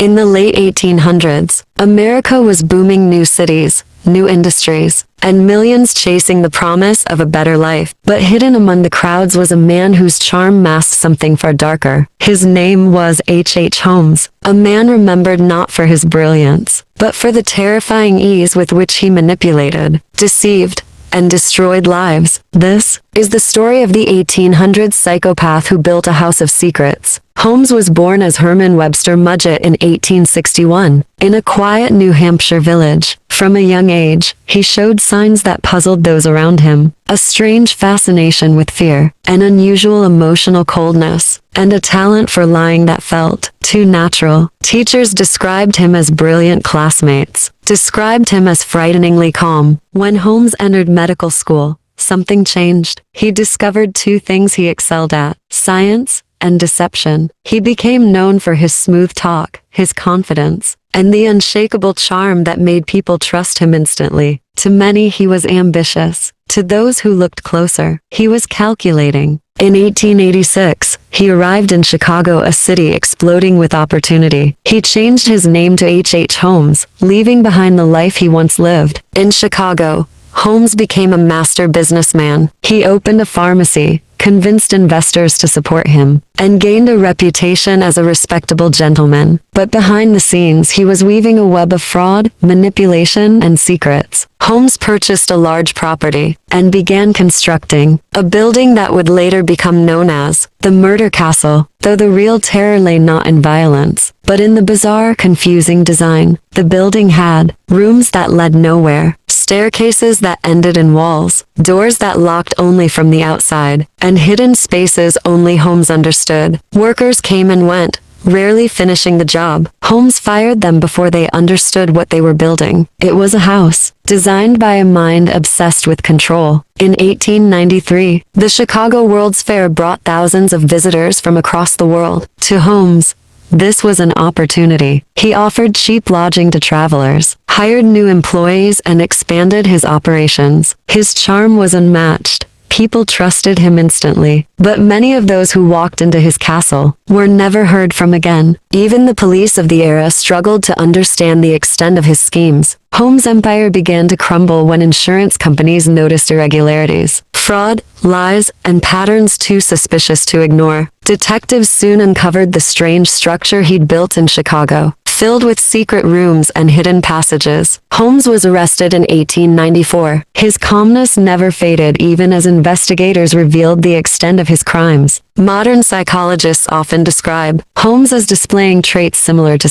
In the late 1800s, America was booming: new cities, new industries, and millions chasing the promise of a better life. But hidden among the crowds was a man whose charm masked something far darker. His name was H. Holmes, a man remembered not for his brilliance, but for the terrifying ease with which he manipulated, deceived, and destroyed lives. This is the story of the 1800s psychopath who built a house of secrets. Holmes was born as Herman Webster Mudgett in 1861, in a quiet New Hampshire village. From a young age, he showed signs that puzzled those around him: a strange fascination with fear, an unusual emotional coldness, and a talent for lying that felt too natural. Teachers described him as brilliant, classmates described him as frighteningly calm. When Holmes entered medical school, something changed. He discovered two things he excelled at: science and deception. He became known for his smooth talk, his confidence, and the unshakable charm that made people trust him instantly. To many, he was ambitious. To those who looked closer, he was calculating. In 1886, he arrived in Chicago, a city exploding with opportunity. He changed his name to H. Holmes, leaving behind the life he once lived. In Chicago, Holmes became a master businessman. He opened a pharmacy, convinced investors to support him, and gained a reputation as a respectable gentleman. But behind the scenes, he was weaving a web of fraud, manipulation, and secrets. Holmes purchased a large property and began constructing a building that would later become known as the Murder Castle, though the real terror lay not in violence, but in the bizarre, confusing design. The building had rooms that led nowhere, staircases that ended in walls, doors that locked only from the outside, and hidden spaces only Holmes understood. Workers came and went, rarely finishing the job. Holmes fired them before they understood what they were building. It was a house designed by a mind obsessed with control. In 1893, the Chicago World's Fair brought thousands of visitors from across the world. To Holmes, this was an opportunity. He offered cheap lodging to travelers, hired new employees, and expanded his operations. His charm was unmatched. People trusted him instantly, but many of those who walked into his castle were never heard from again. Even the police of the era struggled to understand the extent of his schemes. Holmes' empire began to crumble when insurance companies noticed irregularities, fraud, lies, and patterns too suspicious to ignore. Detectives soon uncovered the strange structure he'd built in Chicago, filled with secret rooms and hidden passages. Holmes was arrested in 1894. His calmness never faded even as investigators revealed the extent of his crimes. Modern psychologists often describe Holmes as displaying traits similar to